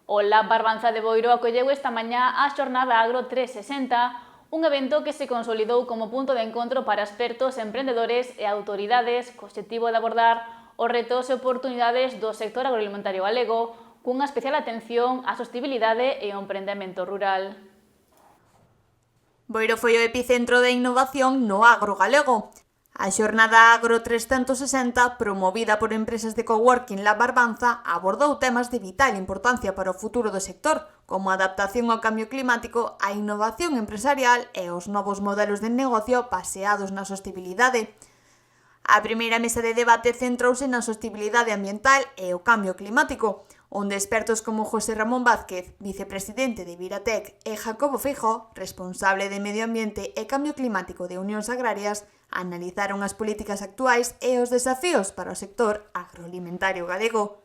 O Lab Barbanza de Boiro acolleu esta mañá a Xornada Agro 360, un evento que se consolidou como punto de encontro para expertos, emprendedores e autoridades co obxectivo de abordar os retos e oportunidades do sector agroalimentario galego, cunha especial atención á sostibilidade e ao emprendemento rural. Boiro foi o epicentro de innovación no agro galego. A Xornada Agro 360, promovida por empresas de coworking Lab Barbanza, abordou temas de vital importancia para o futuro do sector, como a adaptación ao cambio climático, a innovación empresarial e os novos modelos de negocio baseados na sostibilidade. A primeira mesa de debate centrouse na sostibilidade ambiental e o cambio climático, onde expertos como José Ramón Vázquez, vicepresidente de Viratec, e Jacobo Feijóo, responsable de Medio Ambiente e Cambio Climático de Unións Agrarias, analizaron as políticas actuais e os desafíos para o sector agroalimentario galego.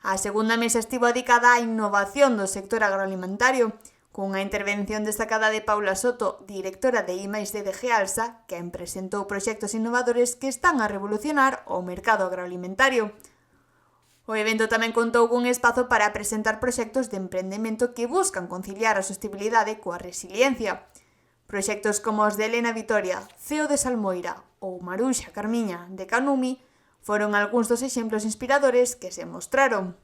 A segunda mesa estivo dedicada á innovación do sector agroalimentario, cunha intervención destacada de Paula Soto, directora de I+D de Gealsa, que presentou proxectos innovadores que están a revolucionar o mercado agroalimentario. O evento tamén contou cun espazo para presentar proxectos de emprendemento que buscan conciliar a sostibilidade coa resiliencia. Proxectos como os de Elena Vitoria, CEO de Salmoira, ou Maruxa Carmiña, de Canumi, foron algúns dos exemplos inspiradores que se mostraron.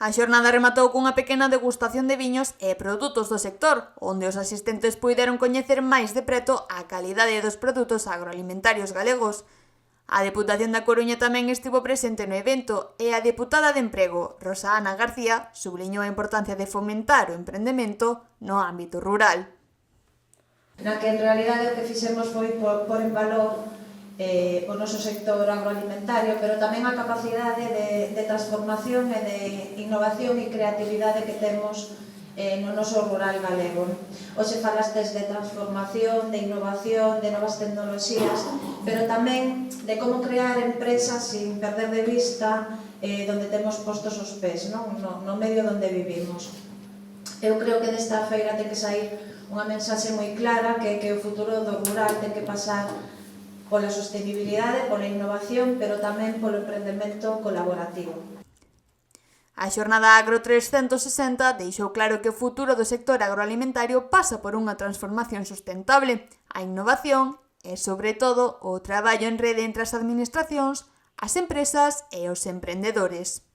A xornada rematou cunha pequena degustación de viños e produtos do sector, onde os asistentes puideron coñecer máis de preto a calidade dos produtos agroalimentarios galegos. A Deputación da Coruña tamén estivo presente no evento e a deputada de Emprego, Rosa Ana García, subliñou a importancia de fomentar o emprendemento no ámbito rural. Na que en realidade o que fixemos foi pôr en valor o noso sector agroalimentario, pero tamén a capacidade de transformación e de innovación e creatividade que temos no noso rural galego. Hoxe falastes de transformación, de innovación, de novas tecnoloxías, pero tamén de como crear empresas sin perder de vista onde temos postos os pés, no medio onde vivimos. Eu creo que desta feira ten que sair unha mensaxe moi clara que o futuro do rural ten que pasar pola sostenibilidade, pola innovación, pero tamén polo emprendemento colaborativo. A Xornada Agro 360 deixou claro que o futuro do sector agroalimentario pasa por unha transformación sustentable, a innovación e, sobre todo, o traballo en rede entre as administracións, as empresas e os emprendedores.